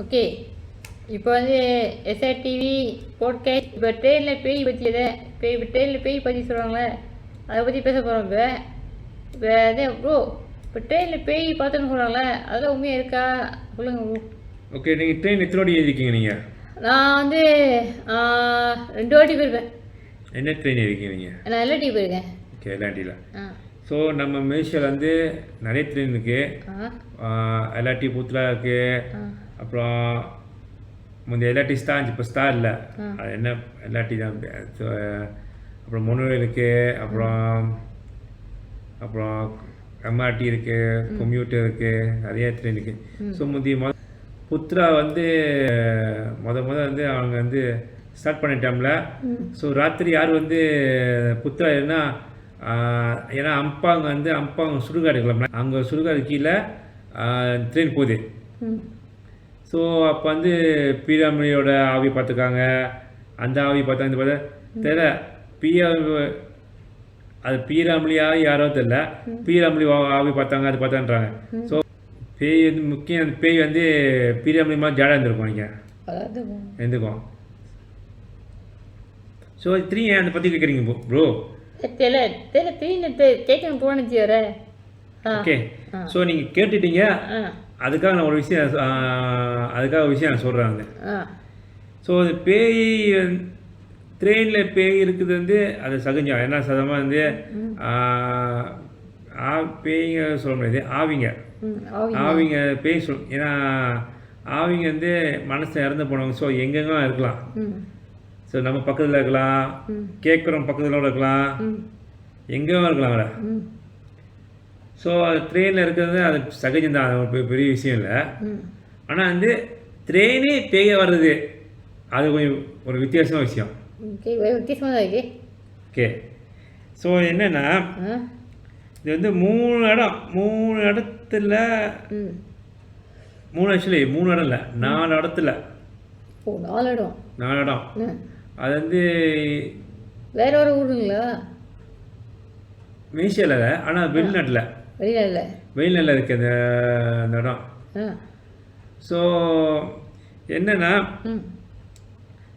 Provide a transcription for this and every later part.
Okay. இப்போ வந்து SR TV podcast இப்போ ட்ரெயினில் பேய் பற்றி இப்போ ட்ரெயினில் பேய் பற்றி சொல்கிறாங்களே அதை பற்றி பேச போகிறோம். இப்போ அதே ப்ரோ இப்போ ட்ரெயினில் பேய் பார்த்தோன்னு சொல்கிறாங்களே அதெல்லாம் உண்மையாக இருக்கா சொல்லுங்கள் ப்ரோ. ஓகே, நீங்கள் ட்ரெயின் எத்தனை வாட்டி ஏறிருக்கீங்க நீங்கள்? நான் வந்து 2 வாட்டி போயிருக்கேன். என்ன ட்ரெயின் ஏறிருக்கீங்க நீங்கள்? நான் எல்லாட்டி போயிருக்கேன். ஓகே, எல்லாட்டியில். ஸோ நம்ம மலேசியாவில் வந்து நிறைய ட்ரெயின் இருக்குது. எல்லாட்டி புத்ரா இருக்குது, அப்புறம் முந்தைய எல்லாட்டி ஸ்டார் இருந்துச்சு, இப்போ ஸ்டார் இல்லை, அது என்ன எல்லாட்டி தான். அப்புறம் மொனோரயில் இருக்குது, அப்புறம் எம்ஆர்டி இருக்குது, கம்யூட்டர் இருக்குது, நிறைய ட்ரெயின் இருக்குது. ஸோ முந்தைய புத்ரா வந்து வந்து அவங்க வந்து ஸ்டார்ட் பண்ண டைமில் ஸோ ராத்திரி யார் வந்து புத்ரா ஏன்னா அம்பாங்க சுடுகாடு கிளம்புனா அங்கே சுடுகாடு கீழே ட்ரெயின் போகுது. ஸோ அப்போ வந்து பீராமணியோட ஆவி பார்த்துருக்காங்க, அந்த ஆவி பார்த்தாங்க. இந்த பார்த்தா தெரியல அது பீராமலியா யாரோ தெரியல, பீராமலி ஆவி பார்த்தாங்க, அது பார்த்தான்றாங்க. ஸோ பேய் வந்து முக்கியம், அந்த பேய் வந்து பீராமலி மாதிரி ஜாடாக இருந்திருக்கும் நீங்கள் இருந்துக்கும். ஸோ 3 ஏன் அதை பற்றி கேட்குறீங்க ப்ரோ? கேட்கணும் தோணுச்சு வர. ஓகே, ஸோ நீங்கள் கேட்டுட்டீங்க, அதுக்காக நான் ஒரு விஷயம் நான் சொல்கிறேன். ஸோ அது பேய் ட்ரெயினில் பேய் இருக்குது வந்து அது சகஜம். ஏன்னா சதமாக வந்து பேய்ங்க சொல்ல முடியாது, ஆவிங்க பேய் ஏன்னா ஆவிங்க வந்து மனசை இறந்து போனவங்க. ஸோ எங்கெங்க இருக்கலாம். ஸோ நம்ம பக்கத்தில் இருக்கலாம், கேட்குறோம் பக்கத்தில் இருக்கலாம், எங்கேயும் இருக்கலாம் வேறு. ஸோ அது ட்ரெயினில் இருக்கிறது அது சகஜம்தான், அது பெரிய விஷயம் இல்லை. ஆனால் வந்து ட்ரெயினே பேய வர்றது அது கொஞ்சம் ஒரு வித்தியாசமான விஷயம். வித்தியாசமாக தான் இருக்கு. ஓகே, ஸோ என்னென்னா இது வந்து 3 இடத்துல 3 ஆக்சுவலி 3 இடம் இல்லை, 4 இடத்துல. 4 இடம். அது வந்து வேற ஒரு ஊருங்களா? மலேசியாவில், ஆனால் வெளிநாட்டில் இருக்குது அந்த இடம். ஸோ என்னென்னா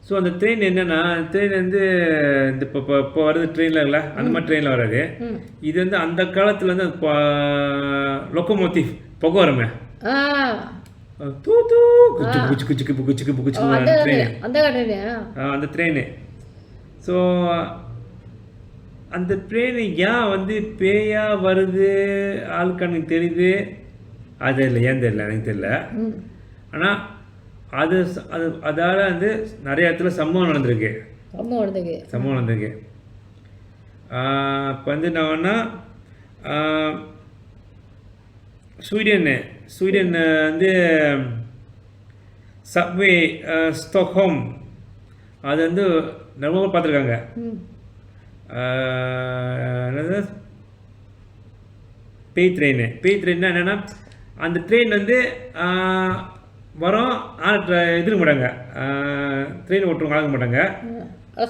ஸோ அந்த ட்ரெயின் என்னென்னா ட்ரெயின் வந்து இந்த இப்போ வருது ட்ரெயினில் இல்லை, அந்த மாதிரி ட்ரெயினில் வராது. இது வந்து அந்த காலத்தில் வந்து லொக்கோமோட்டிவ் புகை வருமே, அந்த ட்ரெயின். ஸோ அந்த ட்ரெயின் ஏன் வந்து பேயா வருது ஆளுக்கண்ணுக்கு தெரியுது, அது இல்லை, ஏன் தெரியல, எனக்கு தெரியல. ஆனால் அதால் வந்து நிறைய இடத்துல சம்பவம் நடந்திருக்கு. இப்போ வந்து நான் ஸ்வீடன் வந்து சப்வே ஸ்டாக்ஹோம் அது வந்து ரொம்ப பார்த்துருக்காங்க. என்னது பேய் ட்ரெயின்னா என்னென்னா அந்த ட்ரெயின் வந்து வரும், எதிர்க்க மாட்டாங்க, ட்ரெயின் ஓட்டுறவங்க ஆக மாட்டாங்க,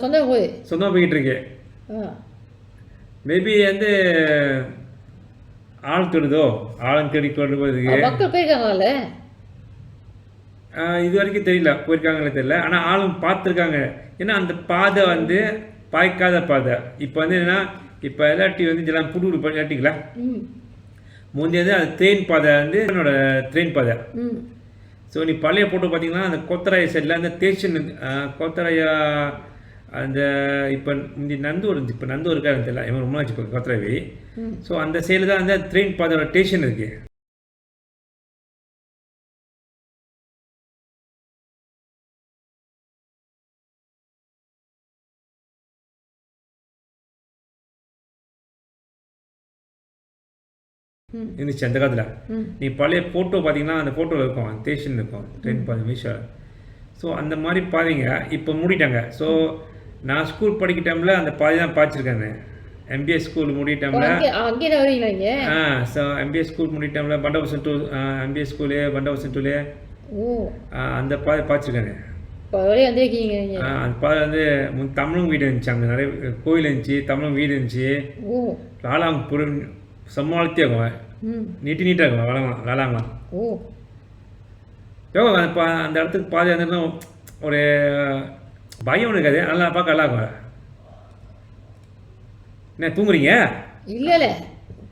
சொந்தமாக போய்கிட்டு இருக்கு. மேபி வந்து ஆள் தேடி கொண்டு போகிறதுக்கு இது வரைக்கும் தெரியல, போயிருக்காங்களே தெரியல. ஆனால் ஆளும் பார்த்துருக்காங்க. ஏன்னா அந்த பாதை வந்து பாய்க்காத பாதை. இப்போ வந்து என்னன்னா இப்போ எல்லாட்டி வந்து இதெல்லாம் புடு பண்ணிட்டீங்களா, முந்தையது அது ட்ரெயின் பாதை வந்து என்னோட ட்ரெயின் பாதை. ஸோ நீ பழைய போட்டோ பார்த்தீங்கன்னா அந்த கொத்தராய சைடில் அந்த ஸ்டேஷன் கொத்தராயா அந்த இப்போ முந்தி நந்தூர் இருந்துச்சு, இப்போ நந்தூர் இருக்கா தெரியல, இவன் ரொம்ப நாச்சு இப்போ கொத்தராவி. ஸோ அந்த சைடில் தான் அந்த ட்ரெயின் பாதையோட ஸ்டேஷன் இருக்குது. இருந்துச்சு அந்த காலத்தில். நீ பழைய ஃபோட்டோ பார்த்தீங்கன்னா அந்த ஃபோட்டோவில் இருக்கும், ஸ்டேஷன் இருக்கும், ட்ரெயின் பாதை மீஷா. ஸோ அந்த மாதிரி பாதைங்க இப்போ மூடிட்டாங்க. ஸோ நான் ஸ்கூல் படிக்க டைமில் அந்த பாதை தான் பார்த்துருக்கேன். எம்பிஎஸ் ஸ்கூல் முடிய டைமில் ஸோ எம்பிஎஸ் ஸ்கூல் முடிய டைமில் பண்டவசன் டூ எம்பிஎஸ் ஸ்கூலு பண்டவசன் டூலு அந்த பாதை பார்த்துருக்காங்க. அந்த பாதை வந்து தமிழும் வீடு இருந்துச்சு, அங்கே நிறைய கோயில் இருந்துச்சு, தமிழும் வீடு இருந்துச்சு. லாலாங் சமாளித்தே இருக்கும், நீட்டாக இருக்கும் லாலாங்கலாம். அந்த இடத்துக்கு பாதி அந்த ஒரு பயம் இருக்காது, நல்லா பார்க்க நல்லா இருக்கும். என்ன தூங்குறீங்க? இல்லை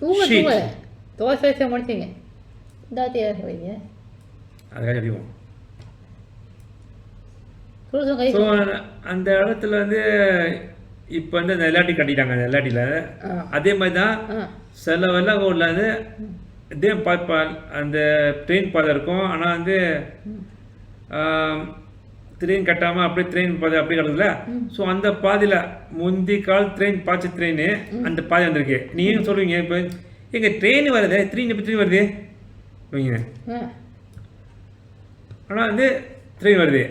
தூங்க தோசை முடிச்சிங்க இந்தாத்தி சொல்றீங்க அதுக்காக சொல்லிடுவோம். ஸோ ஸோ அந்த இடத்துல வந்து இப்போ வந்து அந்த எல்ஆர்டி கட்டிட்டாங்க. அந்த எல்ஆர்டியில் அதே மாதிரி தான் சில வெள்ளகோடில் வந்து இதே அந்த ட்ரெயின் பாதை இருக்கும். ஆனால் வந்து ட்ரெயின் கட்டாமல் அப்படியே ட்ரெயின் பாதை அப்படியே கிடக்குதுல. ஸோ அந்த பாதையில் முந்தி கால் ட்ரெயின் பாய்ச்ச ட்ரெயின் அந்த பாதை வந்திருக்கு. நீங்கள் சொல்லுவீங்க இப்போ எங்கள் ட்ரெயின் வருது, ட்ரெயின் வருது வைங்க. ஆனால் வந்து ட்ரெயின் வருது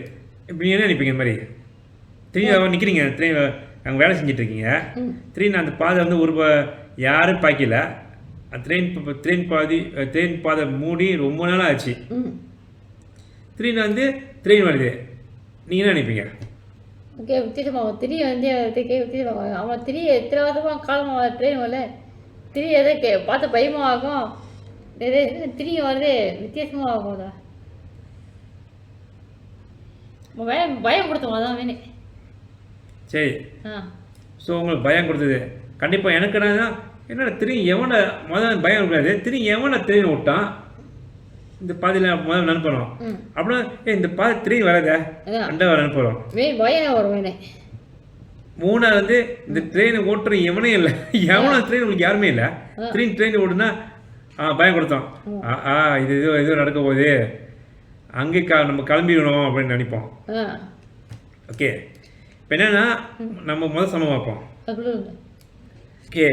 இப்போ நீங்கள் என்ன நினைப்பீங்க? இந்த மாதிரி ட்ரெயின் நிற்கிறீங்க, ட்ரெயின் நாங்கள் வேலை செஞ்சிட்ருக்கீங்க. ட்ரெயின் அந்த பாதை வந்து ஒரு யாரும் பாய்க்கல. ட்ரெயின் பாதை மூடி ரொம்ப நாள் ஆச்சு. ட்ரெயின் வந்து ட்ரெயின் வருது, நீங்கள் என்ன நினைப்பீங்க? ஓகே வித்தியாசமாகும். திரி வந்து வித்தியாசமாகும். அவன் திரி எத்தனை வருஷமாக காலமாக ட்ரெயின் வரல, திரி எதை பார்த்து பயமாக ஆகும். திரி வருது வித்தியாசமாக ஆகும்தா. பயம் கொடுத்தோம் அதான் வேணும். சரி. ஸோ உங்களுக்கு பயம் கொடுத்தது கண்டிப்பாக. எனக்கு என்னடா திரும்பி எவனை முதல் பயம் இருக்காது, திரும்பி எவனை திரும்பி விட்டான் இந்த பாதையில் முதல்ல நினைப்போம். அப்படின்னா இந்த பாதை திரும்பி வராத ரெண்டாவது நினைப்போம். பயம் வரும். மூணாவது வந்து இந்த ட்ரெயினை ஓட்டுற எவனே இல்லை, எவனா ட்ரெயின் உங்களுக்கு யாருமே இல்லை. ட்ரெயின் ஓடுனா பயம் கொடுத்தோம். இது எதுவும் நடக்க போகுது, அங்கே நம்ம கிளம்பிடணும் அப்படின்னு நினைப்போம். ஓகே இப்போ என்னன்னா நம்ம முதல் சமம் பார்ப்போம். ஓகே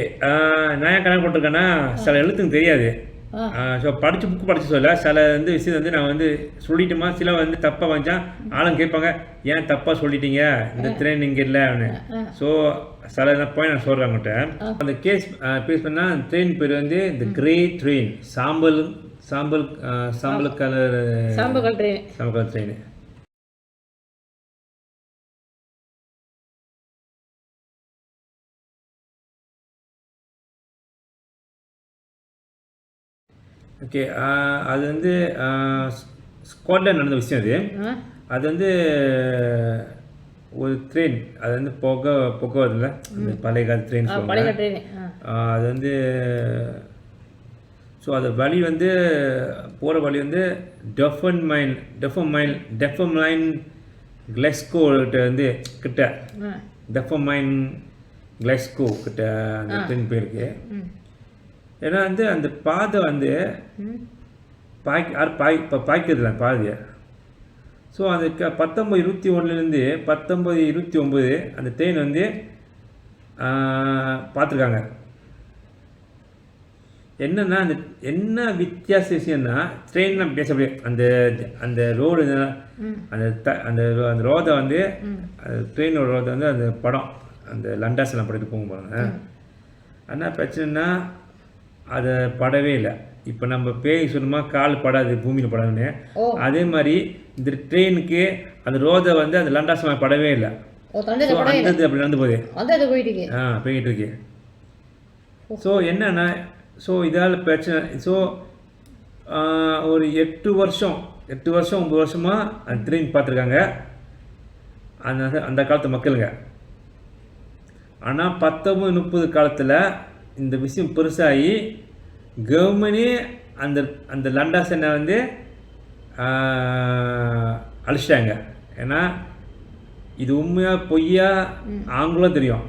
நான் ஏன் கணக்கு போட்டிருக்கேன்னா சில எழுத்துக்கு தெரியாது. ஸோ புக்கு படித்து சொல்ல சில வந்து விஷயம் வந்து நான் வந்து சொல்லிட்டோமா, சில வந்து தப்பாக வந்துச்சா ஆளுங்க கேட்பாங்க ஏன் தப்பாக சொல்லிட்டீங்க, இந்த ட்ரெயின் இங்கே இல்லை அப்படின்னு. ஸோ சில போய் நான் சொல்கிறேன் அவங்கள்ட்ட. அந்த கேஸ் பேஸ் பண்ணால் ட்ரெயின் பேர் வந்து இந்த கிரே ட்ரெயின், சாம்பல் கலர் ட்ரெயின். ஓகே அது வந்து ஸ்காட்லாண்ட் நடந்த விஷயம். அது வந்து ஒரு ட்ரெயின், அது வந்து புகை வருதுல்ல, அந்த பழைய கால ட்ரெயின் சொல்லுவாங்க. அது வந்து ஸோ அது வழி வந்து போகிற வழி வந்து டெஃபமைன் கிளெஸ்கோ வந்து கிட்ட, டெஃபமைன் கிளெஸ்கோ கிட்ட அந்த ட்ரெயின் போயிருக்கு. ஏன்னா வந்து அந்த பாதை வந்து பாய்க்கிறதுல பாதையை. ஸோ அந்த 1921 1929 அந்த ட்ரெயின் வந்து பார்த்துருக்காங்க. என்னென்னா அந்த என்ன வித்தியாச விஷயம்னா ட்ரெயின்லாம் பேச முடியாது. அந்த ரோடு அந்த ரோதை வந்து ட்ரெயினோட ரோதை வந்து அந்த படம் அந்த லண்டாஸ்லாம் படத்துக்கு போகும் போகிறாங்க. என்ன பிரச்சனைனா அதை படவே இல்லை. இப்போ நம்ம பேய் சொன்னோமா கால் படாது பூமியில் படாதுன்னு, அதே மாதிரி இந்த ட்ரெயினுக்கு அந்த ரோதை வந்து அந்த லண்டாஸ்லாம் படவே இல்லை. அந்த அப்படி நடந்து போயிட்டு இருக்கு. ஸோ என்னன்னா ஸோ இதால் பிரச்சனை. ஸோ ஒரு 8 வருஷம் 9 வருஷமாக அந்த ட்ரெயின் பார்த்துருக்காங்க அந்த காலத்து மக்களுங்க. ஆனால் 1930 காலத்தில் இந்த விஷயம் பெருசாகி கவர்மெண்டே அந்த லண்டாசனை வந்து அழிச்சிட்டாங்க. ஏன்னா இது உண்மையாக பொய்யா அவங்களும் தெரியும்.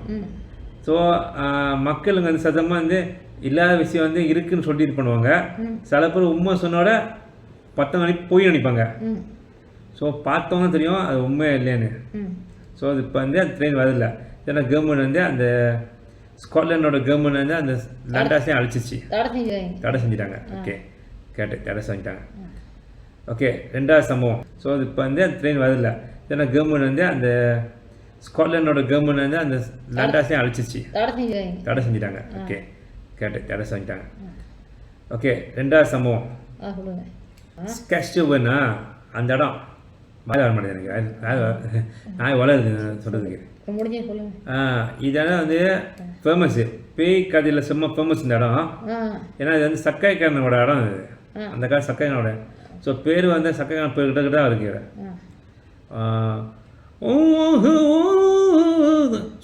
ஸோ மக்களுங்க வந்து சதமாக வந்து இல்லாத விஷயம் வந்து இருக்குன்னு சொல்லிட்டு இது பண்ணுவாங்க. சில பேர் உண்மை சொன்னோட 10 மணிக்கு போய் நினைப்பாங்க. ஸோ பார்த்தவங்க தெரியும் அது உண்மையாக இல்லைன்னு. ஸோ அது இப்போ வந்து அந்த ட்ரெயின் வரதில்லை. ஏன்னா கவர்மெண்ட் வந்து அந்த ஸ்காட்லாண்டோட கவர்மெண்ட் வந்து அந்த லண்டாஸையும் அழிச்சிச்சு, தடை செஞ்சிட்டாங்க. ஓகே தடை செஞ்சிட்டாங்க. ஓகே ரெண்டாவது சம்பவம். ஸோ அது இப்போ வந்து அந்த ட்ரெயின் வரதில்லை. ஏன்னா கவர்மெண்ட் வந்து அந்த ஸ்காட்லாண்டோட கவர்மெண்ட் வந்து அந்த லண்டாஸையும் அழிச்சிச்சு, தடை செஞ்சிட்டாங்க. ஓகே தடை செஞ்சிட்டாங்க. ஓகே ரெண்டாவது சம்பவம் ஸ்கெஸ்டுவனா அந்த இடம் மாதிரி வர மாட்டேது எனக்கு, நான் வளருது சொல்கிறதுக்கு. இதெல்லாம் வந்து ஃபேமஸ்ஸு, பேய் கதையில் செம்ம ஃபேமஸ் இந்த இடம். ஏன்னா இது வந்து சக்காய்க்காரனோட இடம். இது அந்த கால சக்காய்க்காரனோட ஸோ பேர் வந்து சக்கரகான பேர் கிட்ட இருக்குது.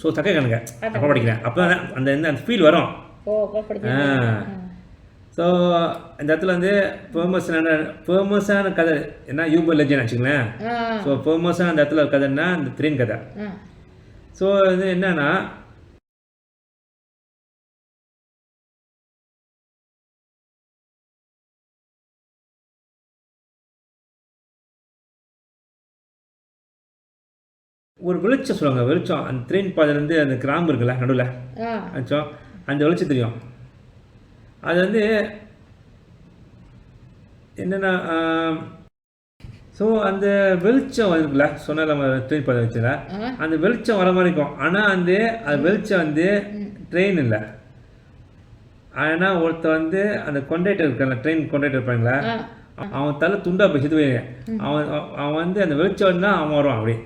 ஸோ சக்கரகானுங்க அப்போ படிக்கிறேன். அப்போ தான் அந்த ஃபீல் வரும். ஸோ இந்த இடத்துல வந்து ஃபேமஸான கதை என்ன யூபர் லெஜண்ட் வச்சுங்களேன். ஸோ ஃபேமஸான அந்த இடத்துல கதைன்னா இந்த ட்ரெயின் கதை. ஸோ இது என்னன்னா ஒரு வெளிச்சம் சொல்லுவாங்க. வெளிச்சம் அந்த ட்ரெயின் பாதையிலேருந்து அந்த கிராம்பு இருக்குல்ல நடுவில் வெளிச்சம், அந்த வெளிச்சம் தெரியும். அது வந்து என்னென்னா ஸோ அந்த வெளிச்சம் இருக்குல்ல சொன்னால் நம்ம ட்ரெயின் பாதை வச்சுல அந்த வெளிச்சம் வர மாதிரி இருக்கும். ஆனால் அது வெளிச்சம் வந்து ட்ரெயின் இல்லை. ஆனால் ஒருத்தர் வந்து அந்த கொண்டக்டர் இருக்காங்க, ட்ரெயின் கொண்டக்டர் இருப்பாங்களா, அவன் தலை துண்டா போய் சிது அவன் வந்து அந்த வெளிச்சம் தான் அவன் வருவான். அப்படி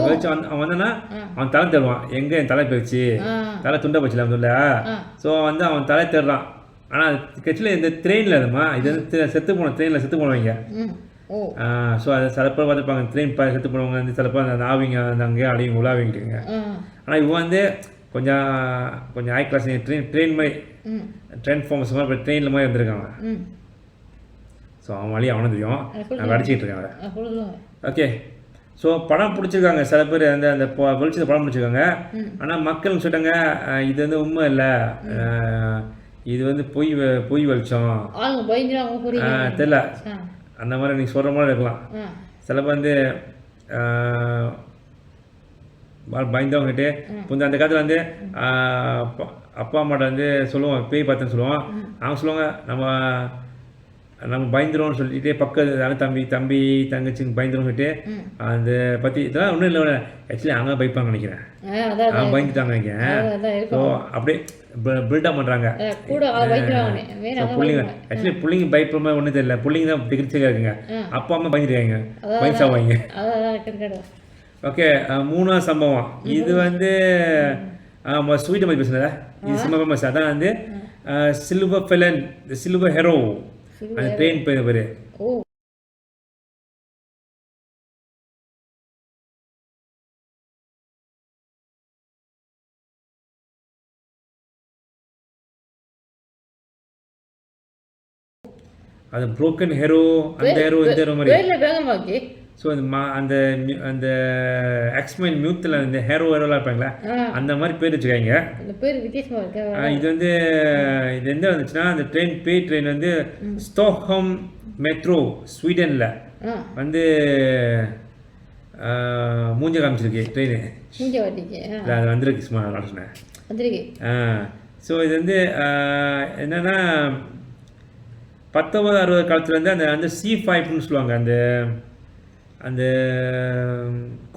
வெளிச்சம் அவன் வந்தானா அவன் தலை தேடுவான். எங்கே என் தலை போயிடுச்சு, தலை துண்டா போச்சுல சொல்ல. ஸோ வந்து அவன் தலை தேடுறான். ஆனால் கட்சியில் இந்த ட்ரெயினில் அதுமா இது வந்து செத்து போன ட்ரெயினில் செத்து போனவங்க. ஸோ அதை சில பேர் பார்த்துருப்பாங்க ட்ரெயின் செத்து போனவங்க வந்து சில பேர் அந்த ஆவிங்க அந்த அங்கேயே அடிங்க உலாவிங்கிட்டுங்க. ஆனால் இவன் வந்து கொஞ்சம் ஹை கிளாஸ் ட்ரெயின் மாதிரி ட்ரான்ஸ்ஃபார்மர்ஸ் மாதிரி ட்ரெயினில் மாதிரி வந்திருக்காங்க. ஸோ அவன் வழி அவனும் தெரியும், நான் அடிச்சுக்கிட்டு இருக்கேன். ஓகே, ஸோ படம் பிடிச்சிருக்காங்க சில பேர் அந்த அந்த வெளிச்சத்தை படம் பிடிச்சிருக்காங்க. ஆனால் மக்கள் சொல்லிட்டாங்க இது வந்து உண்மை இல்லை, இது வந்து பொய் வெளிச்சம் தெரியல அந்த மாதிரி நீங்கள் சொல்கிற மாதிரி இருக்கலாம். சில பேர் வந்து பயந்தவங்ககிட்டே கொஞ்சம் அந்த காலத்தில் வந்து அப்பா அம்மாட்ட வந்து சொல்லுவோம் பேய் பார்த்தேன்னு சொல்லுவோம். அவங்க சொல்லுவாங்க நம்ம பயந்துருவோம்னு சொல்லிட்டு பக்கத்து தம்பி தங்கச்சிங்க பயந்துரும் சொல்லிட்டு அந்த பற்றி இதெல்லாம் ஒன்றும் இல்லை. ஆக்சுவலி அவங்க பயப்பாங்க நினைக்கிறேன், அவங்க பயந்துட்டாங்க நினைக்கிறேன். ஸோ அப்படியே பில்டப் பண்ணுறாங்க பிள்ளைங்க. ஆக்சுவலி பிள்ளைங்க பயப்படுற மாதிரி ஒன்றும் தெரியல, பிள்ளைங்க தான் திகிர்ச்சியாக இருக்குங்க. அப்பா அம்மா பயந்துருக்காங்க, பயசாவாங்க. ஓகே, 3ஆவது சம்பவம் இது வந்து ஸ்வீட்டை மாதிரி பேசுனதா இது சிம்ம ஃபேமஸ். அதான் வந்து சில்வர் ஃபெலன் சில்வர் ஹெரோ அந்த ட்ரெயின் பேர். அது புரோக்கன் ஹெரோ அந்த ஹெரோ இந்த ஹெரோ மாதிரி. ஸோ அந்த அந்த எக்ஸ்மென் மியூத்தில் இந்த ஹெரோலாம் இருப்பாங்களா அந்த மாதிரி பேர் வச்சுக்காங்க. இது வந்து இது எந்த வந்துச்சுன்னா அந்த ட்ரெயின் வந்து ஸ்டாக்ஹோம் மெட்ரோ ஸ்வீடனில் வந்து மூஞ்ச காமிச்சிருக்கு ட்ரெயின். அது வந்துருக்கு சும்மா நான் சொன்னேன். ஸோ இது வந்து என்னென்னா 1960 காலத்தில் வந்து அந்த C5ன்னு சொல்லுவாங்க. அந்த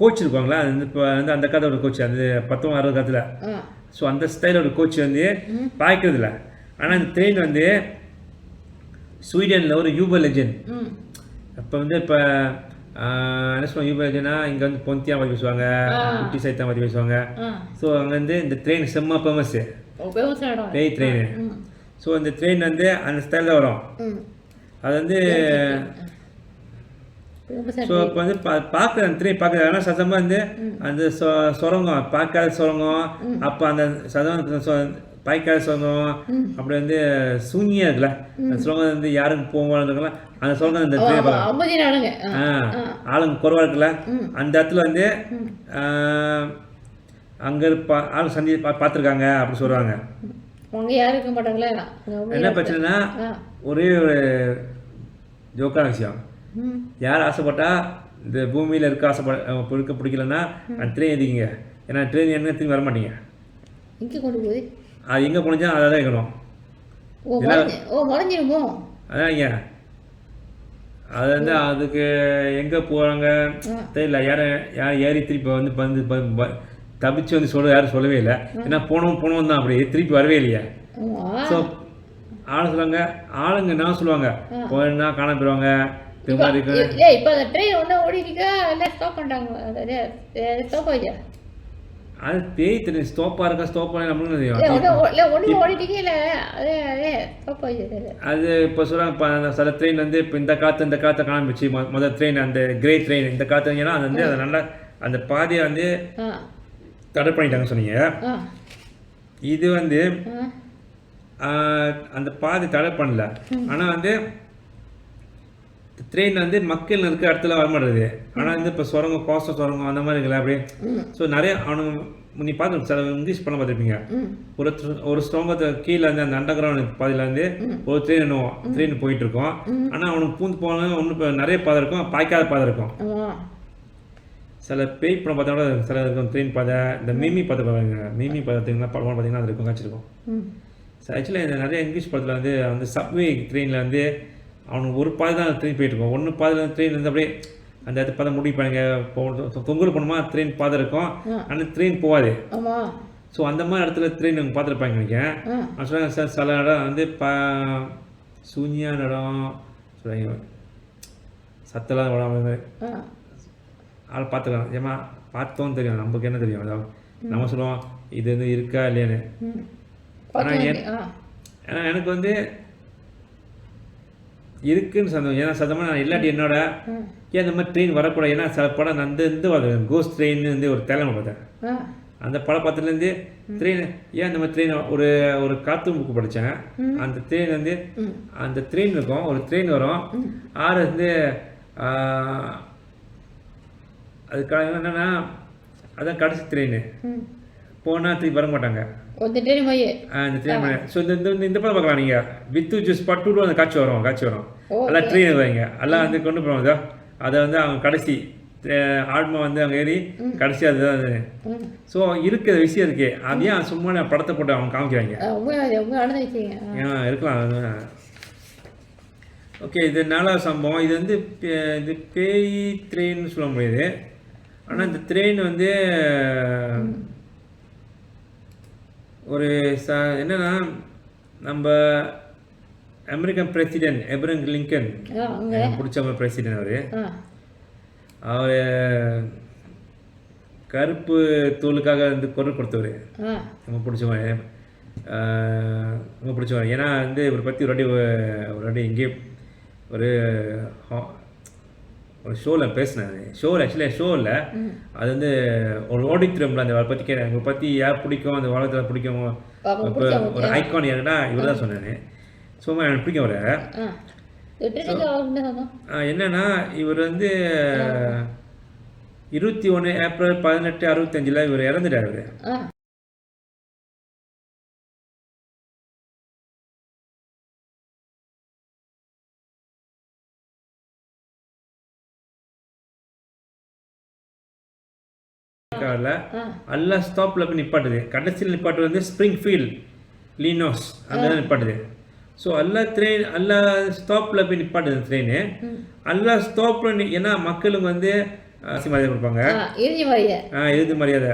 கோச் இருப்பாங்களா அது வந்து இப்போ வந்து அந்த காலத்தோட கோச் அந்த 1960 காலத்தில். ஸோ அந்த ஸ்டைலோட கோச் வந்து பாய்க்கிறது இல்லை. ஆனால் அந்த ட்ரெயின் வந்து ஸ்வீடனில் ஒரு யூபர் லெஜண்ட். அப்போ வந்து இப்போ என்ன சொல்லுவாங்க யூபர் லெஜன்னா இங்கே வந்து பொந்தியா பற்றி பேசுவாங்க, குட்டி சைத்தா பற்றி பேசுவாங்க. ஸோ அங்கே வந்து இந்த ட்ரெயின் செம்ம ஃபேமஸ்ஸு பேய் ட்ரெயின். ஸோ இந்த ட்ரெயின் வந்து அந்த ஸ்டைலில் வரும். அது வந்து ஸோ இப்போ வந்து பார்க்குற அந்த ட்ரெயின் பார்க்குறது ஆனால் சத்தமாக வந்து அந்த சுரங்கம் பார்க்காத சுரங்கம். அப்போ அந்த சதம் பாய்க்காத சுரங்கம் அப்படி வந்து சூன்யா இருக்குல்ல அந்த சுரங்கம் வந்து யாரும் போவாங்கலாம் அந்த சுரங்கம் அந்த ட்ரெயின் ஆளுங்க குறவாக இருக்குல்ல அந்த இடத்துல வந்து அங்கே ஆள் சந்தி பார்த்துருக்காங்க அப்படி சொல்கிறாங்க. என்ன பிரச்சனைனா ஒரே ஒரு ஜோக்கான விஷயம், யார் ஆசைப்பட்டா இந்த பூமியில் இருக்க பிடிக்கலன்னா அந்த ட்ரெயின் எதிக்கிங்க. ஏன்னா ட்ரெயின் என்ன திரும்பி வர மாட்டீங்க. அது எங்கே போனச்சா அதை தான் இருக்கணும். அதான் ஐயா அது வந்து அதுக்கு எங்கே போகிறாங்க தெரியல. யார் ஏறி திருப்பி வந்து தப்பிச்சு வந்து யாரும் சொல்லவே இல்லை. ஏன்னா போனோம் தான் அப்படி திருப்பி வரவே இல்லையா. ஸோ சொல்லுவாங்க ஆளுங்க என்ன சொல்லுவாங்க போனா காண போயிடுவாங்க. அது பேய் தெரியும், ஸ்டாப்பாக இருக்கா ஸ்டாப்பாக நம்மளுக்கு தெரியும். ஒன்று ஓடிட்டீங்க இல்லை அதே அதே ஸ்டாப் ஆகிடுது. அது இப்போ சொல்கிறாங்க, இப்போ அந்த சில ட்ரெயின் வந்து இப்போ இந்த காற்றை காமிச்சு முதல் ட்ரெயின் அந்த கிரே ட்ரெயின் இந்த காற்றுங்கன்னா அது வந்து அதை நல்லா அந்த பாதையை வந்து தடை பண்ணிட்டாங்கன்னு சொன்னீங்க. இது வந்து அந்த பாதை தடை பண்ணல, ஆனால் வந்து ட்ரெயின் வந்து மக்கள் இருக்க இடத்துல வரமாட்டேது. ஆனால் வந்து இப்போ சுரங்கம் கோஸ்டல் சுரங்கம் அந்த மாதிரி இருக்குல்ல அப்படியே. ஸோ நிறைய அவனுங்க நீ பார்த்து சில இங்கிலீஷ் பண்ண பார்த்துருப்பீங்க. ஒரு ஸ்ட்ராங்கத்தை கீழே வந்து அந்த அண்டர் கிரவுண்ட் பாதையில் வந்து ஒரு ட்ரெயின் போயிட்டு இருக்கோம். ஆனால் அவனுக்கு பூந்து போன ஒன்று நிறைய பாதை இருக்கும், பாய்க்காத பாதை இருக்கும். சில பேய் படம் பார்த்தா கூட சில இருக்கும் ட்ரெயின் பாதை. இந்த மிமி பாதை பாருங்க, மிமி பார்த்தீங்கன்னா படம் பார்த்தீங்கன்னா அது இருக்கும், காய்ச்சிருக்கும். ஸோ ஆக்சுவலாக இந்த நிறைய இங்கிலீஷ் படத்தில் வந்து சப்வே ட்ரெயினில் வந்து அவனுக்கு ஒரு பாதை தான் ட்ரெயின் போயிட்டுருக்கோம். ஒன்று பாதையில் ட்ரெயின் வந்து அப்படியே அந்த இடத்து பாதை முடிப்பாங்க, தொங்கல் போனோமா ட்ரெயின் பாதை இருக்கும், ஆனால் ட்ரெயின் போகாது. ஸோ அந்த மாதிரி இடத்துல ட்ரெயின் அவங்க பார்த்துருப்பாங்க நினைக்கிறேன். நான் சொல்லுவாங்க சார் சில இடம் வந்து சூன்யான இடம் சொல்லுவாங்க, சத்தெல்லாம் விடாம ஆள் பார்த்துக்கலாம். ஏமா பார்த்தோன்னு தெரியும், நமக்கு என்ன தெரியும், அதாவது நம்ம சொல்லுவோம் இது வந்து இருக்கா இல்லையான்னு. ஆனால் எனக்கு வந்து இருக்குன்னு சந்தோம். ஏன்னா சத்தமாக நான் இல்லாட்டி என்னோட ஏன் இந்த மாதிரி ட்ரெயின் வரக்கூடாது. ஏன்னா சில படம் நான் வந்து கோஸ்ட் ட்ரெயின் வந்து ஒரு தலைமை பார்த்தேன். அந்த படம் பார்த்துலேருந்து ட்ரெயின் ஏன் இந்த மாதிரி ட்ரெயின் ஒரு கார்ட்டூன் புக்கு படித்தேன். அந்த ட்ரெயின் வந்து அந்த ட்ரெயின் இருக்கும், ஒரு ட்ரெயின் வரும், ஆறு வந்து அதுக்காக என்னென்னா அதான் கடைசி ட்ரெயின் போனால் திருப்பி வர மாட்டாங்க. அந்த ட்ரெயின் ஸோ இந்த படம் பார்க்கலாம் நீங்கள். வித்து ஜூஸ் பட்டு அந்த காட்சி வரும் எல்லாம் ட்ரெயின் வருவாங்க, எல்லாம் வந்து கொண்டு போவாங்க. அதை வந்து அவங்க கடைசி ஆழ்மா வந்து அவங்க ஏறி கடைசி அதுதான். ஸோ இருக்கிற விஷயம் இருக்கு, அது ஏன் சும்மா நான் படத்தை போட்டு அவங்க காமிக்கிறாங்க. இருக்கலாம். ஓகே, இது 4வது சம்பவம். இது வந்து இது பேய் ட்ரெயின்னு சொல்ல முடியாது. ஆனால் இந்த ட்ரெயின் வந்து ஒரு என்னன்னா நம்ம அமெரிக்கன் பிரசிடென்ட் ஏப்ரஹாம் லிங்கன் பிடிச்ச பிரசிடென்ட் அவர் கருப்பு தூளுக்காக வந்து குரல் கொடுத்தவர். ரொம்ப பிடிச்சவன். ஏன்னா வந்து இவரை பற்றி ஒரு வாட்டி எங்கேயே ஒரு ஷோவில் பேசினேன். ஷோவில் அது வந்து ஒரு ஆடிட்டோரியமில் அந்த பற்றி கேட்டேன், இவரை பற்றி யார் பிடிக்கும், அந்த உலகத்தில் பிடிக்கும் இப்போ ஒரு ஐகான் யாருன்னா இவர் தான் சொன்னேன். சும்மா எனக்கு பிடிக்கும் அவரை. என்னன்னா இவர் வந்து 21 ஏப்ரல் 1865 இவர் இறந்துட்டார். எல்லா ஸ்டாப்ல போய் நிப்பாட்டுது. கடைசியில் நிப்பாட்டு வந்து ஸ்ப்ரிங்ஃபீல்ட் லீனோஸ் அங்கே நிப்பாட்டுது. ஸோ எல்லா ஸ்டாப்பில் போய் நிப்பாட்டுது ட்ரெயின். எல்லா ஸ்டாப்பில் ஏன்னா மக்களுக்கு வந்து மரியாதை கொடுப்பாங்க, இறுதி மரியாதை.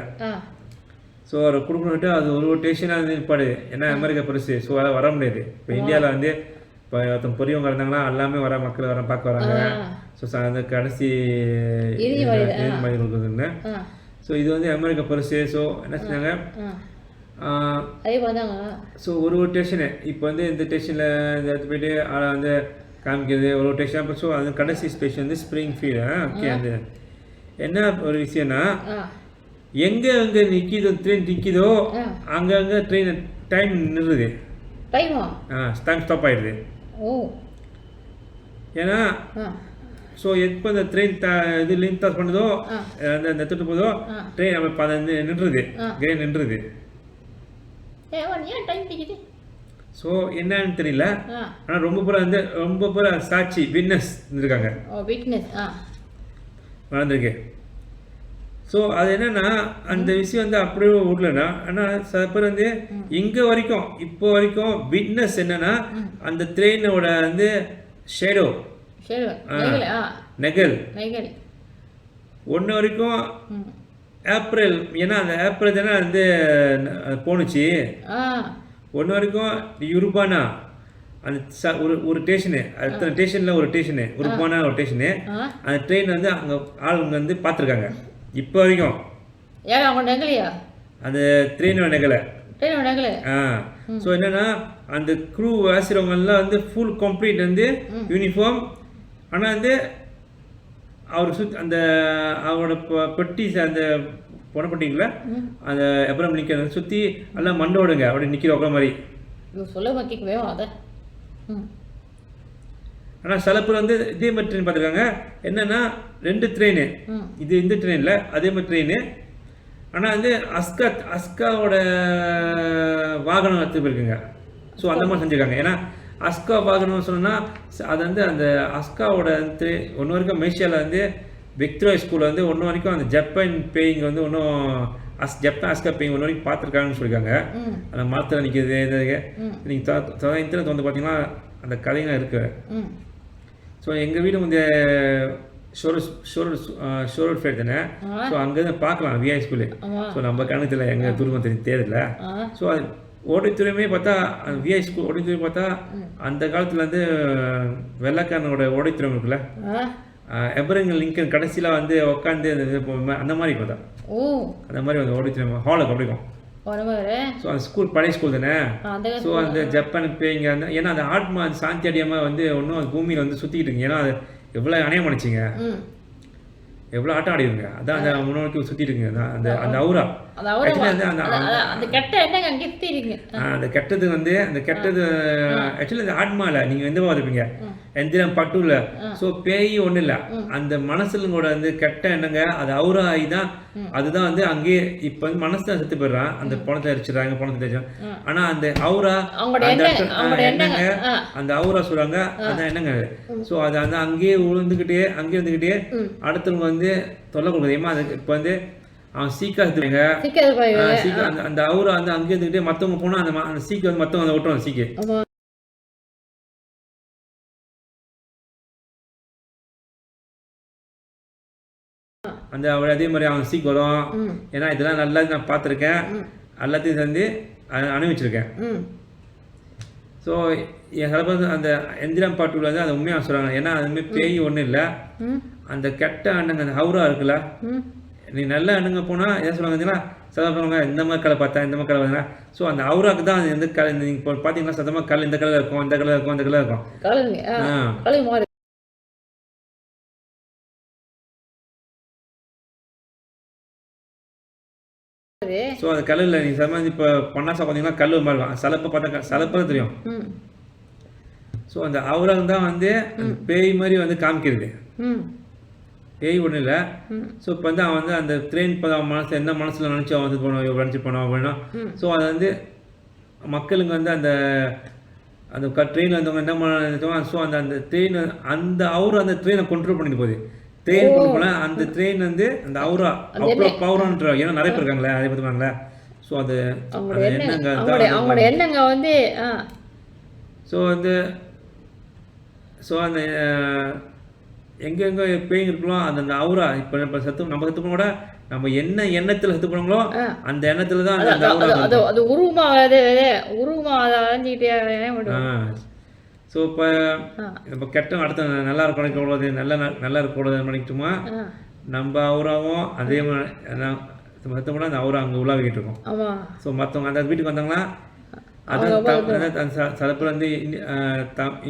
ஸோ அதை கொடுக்கணுட்டு அது ஒரு ஸ்டேஷனாக வந்து நிப்பாடுது. ஏன்னா அமெரிக்கா பெருசு, ஸோ அதை வர முடியாது. இப்போ இந்தியாவில் வந்து இப்போ ஒருத்தன் பெரியவங்க இருந்தாங்கன்னா எல்லாமே மக்கள் பார்க்க வராங்க. ஸோ அந்த கடைசி மரியாதை கொடுக்குறதுன்னு. ஸோ இது வந்து அமெரிக்கா பெருசு. ஸோ என்ன செஞ்சாங்க, ஸோ ஒரு ஸ்டேஷனு இப்போ வந்து இந்த ஸ்டேஷனில் இந்த இடத்து போய்ட்டு வந்து காமிக்கிறது ஒரு ஸ்டேஷன். அப்புறம் ஸோ அது கடைசி ஸ்டேஷன் வந்து ஸ்ப்ரிங்ஃபீல்டு. ஓகே, அது என்ன ஒரு விஷயம்னா எங்கே ட்ரெயின் நிற்கிதோ அங்கங்கே ட்ரெயின் டைம் நின்றுது, டைம் ஸ்டாப் ஆகிடுது. ஏன்னா ஸோ எப்போ இந்த ட்ரெயின் இது லிங்க் பாஸ் பண்ணுதோ அந்த நெத்துட்டு போதோ ட்ரெயின் நம்ம நின்றுது, கிரேன் நின்றுது. ஸோ என்னன்னு தெரியல. ஆனால் ரொம்ப பேர் சாட்சி விட்னஸ் இருந்திருக்காங்க, நடந்திருக்கு. ஸோ அது என்னன்னா அந்த விஷயம் வந்து அப்படியே விடலன்னா. ஆனால் சில பேர் வந்து இங்கே வரைக்கும் இப்போ வரைக்கும் விட்னஸ் என்னன்னா அந்த ட்ரெயினோட வந்து ஷேடோ நெகல் 1 வரைக்கும் ஏப்ரல். ஏன்னா அந்த ஏப்ரல் தானே வந்து போணுச்சு. 1 வரைக்கும் யுருபானா அந்த ஒரு ஸ்டேஷனு, அத்தனை ஸ்டேஷனில் ஒரு ஸ்டேஷனு, உருப்பானா ஒரு ஸ்டேஷனு. அந்த ட்ரெயின் வந்து அங்கே ஆளுங்க வந்து பார்த்துருக்காங்க இப்போ வரைக்கும். அந்த ட்ரெயின் நகலை. ஸோ என்னென்னா அந்த க்ரூ வாசிறவங்கெல்லாம் வந்து ஃபுல் கம்ப்ளீட் வந்து யூனிஃபார்ம். ஆனால் வந்து அவர் அந்த அவரோட பெட்டி அந்த பொண்ணப்பட்டிங்களா அந்த அப்புறம் நிற்க சுற்றி எல்லாம் மண்டோடுங்க அப்படி நிற்கிற உட்கார மாதிரி சொல்ல மாட்டிக்கவே அதை. ஆனால் சில பேர் வந்து இதே மாதிரி ட்ரெயின் பார்த்துருக்காங்க. என்னென்னா 2 ட்ரெயின், இது இந்த ட்ரெயினில் அதே மாதிரி ட்ரெயின். ஆனால் வந்து அஸ்காவோட வாகனம் எடுத்து போயிருக்குங்க. ஸோ அந்த மாதிரி செஞ்சுருக்காங்க. ஏன்னா அஸ்கா வாகனம் சொன்னால் அது வந்து அந்த அஸ்காவோட வந்து ஒன்று வரைக்கும் மலேசியாவில் வந்து விக்டோரியா ஸ்கூலில் வந்து ஒன்று வரைக்கும் அந்த ஜப்பான் பேயிங் வந்து ஒன்றும் ஜப்பான் அஸ்கா பேயிங் ஒன்று வரைக்கும் பார்த்துருக்காங்கன்னு சொல்லியிருக்காங்க. அந்த மரத்தில் நிற்கிறது நீங்கள் இன்டர்நெட் வந்து பார்த்தீங்கன்னா அந்த கதைங்களாம் இருக்குது. ஸோ எங்கள் வீடு வந்து ஷோரோட் ஃபேட் தானே. ஸோ அங்கேருந்து பார்க்கலாம் விஐ ஸ்கூலு. ஸோ நம்ம கணத்தில் எங்கள் துருவம் தேவையில்லை. ஸோ அது ஓடித்துறையுமே பார்த்தா விஐ ஸ்கூல் ஓடித்துறை பார்த்தா அந்த காலத்தில் வந்து வெள்ளைக்காரனோட ஓடித்துறை இருக்குல்ல, எப்ரஹாம் லிங்கன் கடைசியில் வந்து உட்காந்து அந்த மாதிரி பார்த்தா அந்த மாதிரி வந்து ஓடித்துறை ஹாலுக்கு அப்படிக்கும். ஸோ அந்த ஸ்கூல் பழைய ஸ்கூல் தானே. ஸோ அந்த ஜப்பானுக்கு போய்ங்க அந்த ஏன்னா அந்த ஆத்மா அந்த சாந்தி அடியாமல் வந்து ஒன்றும் பூமியில் வந்து சுற்றிக்கிட்டு இருக்குங்க. ஏன்னா அது எவ்வளோ அணையம் அடிச்சிங்க, எவ்வளோ ஆட்டம் ஆடிடுங்க. அதான் அந்த முன்னோக்கி சுற்றிட்டு இருக்குங்க அந்த அந்த அவுரா. அந்த கெட்டது வந்து அந்த கெட்டது ஆக்சுவலி அந்த ஆத்மாவில் நீங்கள் எந்த பார்த்துருப்பீங்க எந்திரம் பட்டுல. ஸோ பேய் ஒன்றும் இல்லை, அந்த மனசுலோட வந்து கெட்ட எண்ணங்க அது அவுரா ஆகி தான் அதுதான் வந்து அங்கேயே இப்போ வந்து மனசு தான் செத்து போயிடுறான். அந்த பணத்தை அரிச்சிடுறாங்க, பணத்தை அரிச்சிடும். ஆனால் அந்த அவுரா எண்ணங்க அந்த அவுரா சொல்கிறாங்க அதான் என்னங்க. ஸோ அதை வந்து அங்கேயே விழுந்துக்கிட்டே அங்கேயே இருந்துக்கிட்டே அடுத்தவங்க வந்து தொல்லை கொடுக்குது. ஏமா அதுக்கு இப்போ வந்து அவன் சீக்காத்துங்க அந்த அவுரா வந்து அங்கேயே இருந்துக்கிட்டே மற்றவங்க போனால் அந்த சீக்கு வந்து மற்றவங்க அதை விட்டுரும். சீக்கு அந்த அவள் அதே மாதிரி அவன் சீக்கு வரும். ஏன்னா இதெல்லாம் நல்லா நான் பார்த்துருக்கேன், எல்லாத்தையும் வந்து அனுபவிச்சிருக்கேன். ஸோ என் சில பேர் அந்த எந்திரம் பாட்டுல வந்து அதை உண்மையாக சொல்கிறாங்க. ஏன்னா அதுமாதிரி பேய் ஒன்றும் இல்லை, அந்த கெட்ட அண்ணங்க அந்த ஹவுரா இருக்குல்ல, நீ நல்ல அண்ணுங்க போனால் எதை சொல்லுவாங்க சில சொல்லுவாங்க இந்த மாதிரி கலை பார்த்தா இந்த மாதிரி கலை பார்த்தீங்கன்னா. ஸோ அந்த அவுராக்கு தான் அது எந்த கலை நீங்கள் இப்போ பார்த்தீங்கன்னா சத்தமாக கல் இந்த கலர் இருக்கும், அந்த கலர் இருக்கும், அந்த கலர் இருக்கும். ஸோ அந்த கல்லில் நீங்கள் சமாதி இப்போ பண்ணாசா பார்த்தீங்கன்னா கல் மாதிரி சலப்பை பார்த்தா சலப்பை தான் தெரியும். ஸோ அந்த அவுராக் தான் வந்து பேய் மாதிரி வந்து காமிக்கிறது. பேய் ஒன்றும் இல்லை. ஸோ இப்போ வந்து அவன் வந்து அந்த ட்ரெயின் இப்போ அவன் மனசு என்ன மனசில் நினச்சி அவன் வந்து போனோம் நினச்சி போனோம் அப்படின்னா. ஸோ அதை வந்து மக்களுக்கு வந்து அந்த அந்த ட்ரெயினில் வந்தவங்க என்ன பண்ண. ஸோ அந்த அந்த ட்ரெயின் அந்த அவுரா அந்த ட்ரெயினை கண்ட்ரோல் பண்ணிட்டு போகுது. ட்ரெயின் கொண்டு போனால் அந்த ட்ரெயின் வந்து அந்த அவுரா அவ்வளோ பவரான்ற. ஏன்னா நிறைய பேர் இருக்காங்களே அதே பார்த்துக்காங்களே. ஸோ அது என்னங்க வந்து ஸோ வந்து ஸோ அந்த எங்கெங்கே பேய் இருக்கலாம் அந்த அந்த அவுரா இப்போ இப்போ செத்து நம்ம செத்து போன கூட நம்ம என்ன எண்ணத்தில் செத்து போனாங்களோ அந்த எண்ணத்தில் தான் அந்த அது உருவமாக அழிஞ்சிக்கிட்டே. ஸோ இப்போ இப்போ கெட்ட அடுத்த நல்லா இருக்கக்கூடாது நல்லா இருக்கக்கூடாது நினைக்கிட்டுமா நம்ம அவுராவும் அதே மாதிரி மற்றவங்க அந்த அவுரா அங்கே உலாவிக்கிட்டு இருக்கோம். ஸோ மற்றவங்க அந்த வீட்டுக்கு வந்தாங்கன்னா அதான் சில பேர் வந்து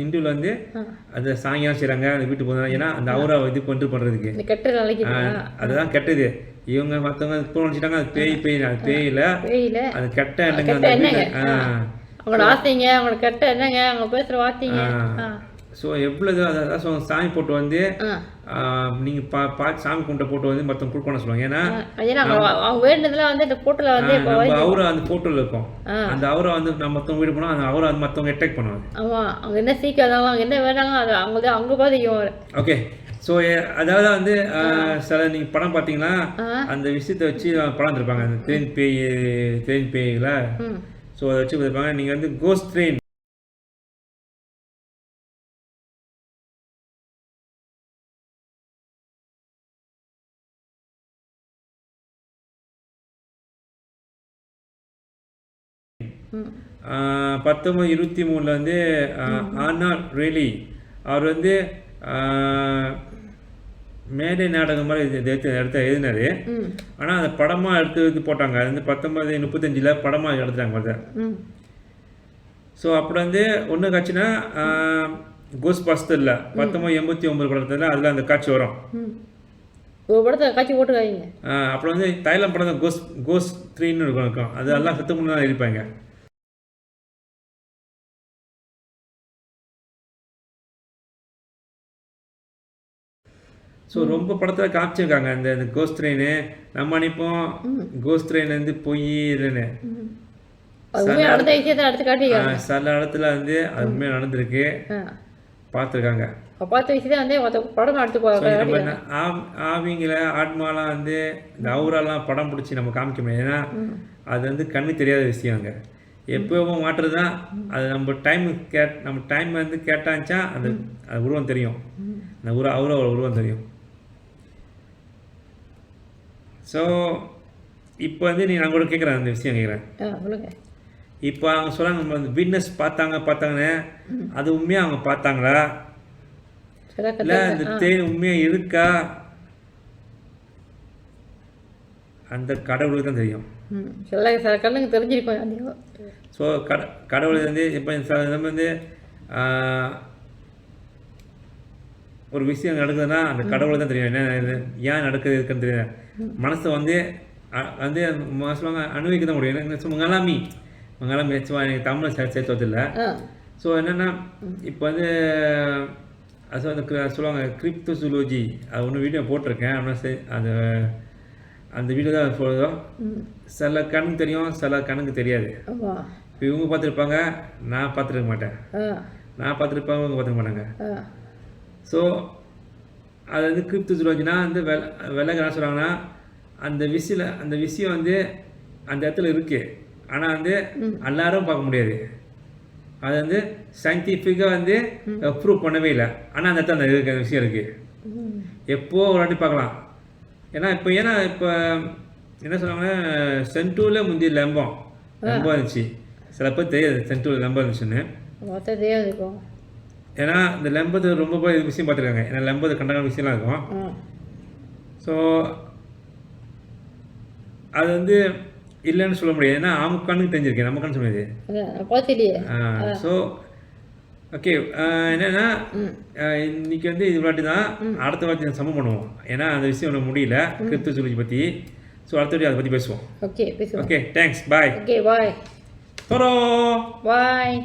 இந்துவில் வந்து அந்த சாங்கியம் செய்கிறாங்க அந்த வீட்டுக்கு போகிறாங்க. ஏன்னா அந்த அவுரா இது கொண்டு பண்ணுறதுக்கு அதுதான் கெட்டது. இவங்க மற்றவங்க இப்போ நினச்சிட்டாங்க அது பேய் அது பேயில அது கெட்ட எண்ணங்க அந்த அவங்களோட ஆசைங்க அவங்களோட கெட்ட என்னங்க அவங்க பேசுகிற வார்த்தைங்க. ஸோ எவ்வளவு அதான் சாமி போட்டு வந்து நீங்கள் சாமி கும்பிட்ட போட்டு வந்து மற்றவங்க கொடுக்கணும்னு சொல்லுவாங்க. ஏன்னா அவங்க வேண்டதுல வந்து அந்த போட்டோல வந்து அவரை அந்த போட்டோல இருக்கும். அந்த அவரை வந்து நம்ம மற்றவங்க வீடு போனால் அந்த அவரை வந்து மற்றவங்க அட்டாக் பண்ணுவாங்க. ஆமாம் அவங்க என்ன சீக்கிரம் அவங்க என்ன வேணாங்க அது அவங்க பாதிக்கும். ஓகே. ஸோ அதாவது வந்து சில நீங்கள் படம் பார்த்தீங்கன்னா அந்த விஷயத்தை வச்சு படம் எடுத்துருப்பாங்க. அந்த ட்ரெயின் பேயில ஸோ அதை வச்சு பார்த்துருப்பாங்க. நீங்கள் வந்து கோஸ்ட் ட்ரெயின் ம் 1923 வந்து ஆர்னால்ட் ரேலி அவர் வந்து மேடை நாடகம் மாதிரி எடுத்து எழுதினாரு. ஆனால் அந்த படமாக எடுத்து போட்டாங்க. அது வந்து 1935 படமாக எடுத்துட்டாங்க அதை. ஸோ அப்படி வந்து ஒன்று காட்சினா கோஸ் பஸ்டரில் 1989 படத்தில் அதில் அந்த காட்சி வரும். ஒரு படத்தை காட்சி போட்டுருக்காங்க. அப்புறம் வந்து தைலம் படம் தான் கோஸ் 3ன்னு இருக்கும். அது எல்லாம் சத்து முன்னு தான் இருப்பாங்க. ஸோ ரொம்ப படத்தில் காமிச்சிருக்காங்க இந்த கோஸ்ட் ட்ரெயின். நம்ம நினைப்போம் கோஸ்ட் ட்ரெயின் வந்து பொய் இல்லைன்னு. சில இடத்துல வந்து அது உண்மையாக நடந்திருக்கு, பார்த்துருக்காங்க. பார்த்த விஷயத்தை வந்து படம் எடுத்து ஆவிங்கள ஆத்மாலாம் வந்து இந்த அவுரெல்லாம் படம் பிடிச்சி நம்ம காமிக்க முடியாது. ஏன்னா அது வந்து கண்ணு தெரியாத விஷயங்க. எப்போவும் மாட்டுறது தான் அது. நம்ம டைம் வந்து கேட்டாச்சா அது உருவம் தெரியும். அந்த அவரோட உருவம் தெரியும். ஸோ இப்போ வந்து நாங்கள் கூட கேட்குறேன் அந்த விஷயம் கேட்குறேன். இப்போ அவங்க சொல்கிறாங்க நம்ம வந்து விட்னஸ் பார்த்தாங்கன்னு, அது உண்மையாக அவங்க பார்த்தாங்களா இல்லை அந்த தேன் உண்மையாக இருக்கா, அந்த கடவுளுக்கு தான் தெரியும். கண்ணுக்கு தெரிஞ்சிருக்கோம். ஸோ கடவுள் வந்து இப்போ நம்ம வந்து ஒரு விஷயம் நடக்குதுன்னா அந்த கடவுளுக்கு தான் தெரியும். என்ன ஏன் நடக்குது இருக்குன்னு தெரியும். மனசை வந்து சொல்லுவாங்க அனுபவிக்க தான் முடியும். என்ன மங்களாமி எனக்கு தமிழ் சேர்த்து வரதில்லை. ஸோ என்னென்னா இப்போ வந்து அது வந்து சொல்லுவாங்க கிரிப்டோசூலஜி. அது ஒன்று வீடியோ போட்டிருக்கேன். ஆனால் அந்த வீடியோ தான் போதும். சில கண்ணுக்கு தெரியும், சில கண்ணுக்கு தெரியாது. இப்போ இவங்க பார்த்துருப்பாங்க, நான் பார்த்துருக்க மாட்டேன். நான் பார்த்துருப்பாங்க, இவங்க பார்த்துக்க மாட்டாங்க. ஸோ அது வந்து கிரிப்டோசூலஜினா வந்து விலக என்ன சொல்கிறாங்கன்னா அந்த விஷயம் வந்து அந்த இடத்துல இருக்குது. ஆனால் வந்து எல்லாரும் பார்க்க முடியாது. அது வந்து சயின்டிஃபிக்காக வந்து ப்ரூவ் பண்ணவே இல்லை. ஆனால் அந்த இடத்துல அந்த விஷயம் இருக்குது. எப்போ ஒரு வாட்டி பார்க்கலாம். ஏன்னா இப்போ என்ன சொல்லுவாங்கன்னா சென்டூரில் முந்தைய லம்பம் இருந்துச்சு. சில பேர் தெரியாது சென்டூரில் லம்பம் இருந்துச்சுன்னு. ஏன்னா இந்த லம்பது ரொம்ப விஷயம் பார்த்துருக்காங்க. ஏன்னா லம்பது கண்டகான விஷயம்லாம் இருக்கும். ஸோ அது வந்து இல்லைன்னு சொல்ல முடியாது. ஏன்னா அவங்க கண்ணுக்கு தெரிஞ்சிருக்கேன், நம்ம கண்ணு சொல்லுது. ஸோ ஓகே, என்னென்னா இன்னைக்கு வந்து இது வாட்டி தான். அடுத்த வாட்டி சமம் பண்ணுவோம். ஏன்னா அந்த விஷயம் ஒன்றும் முடியல கிரிப்டோசூலஜி பற்றி. ஸோ அடுத்த வாட்டி அதை பற்றி பேசுவோம். ஓகே, தேங்க்ஸ், பாய். ஓகே, பாய். தோரோ பாய்.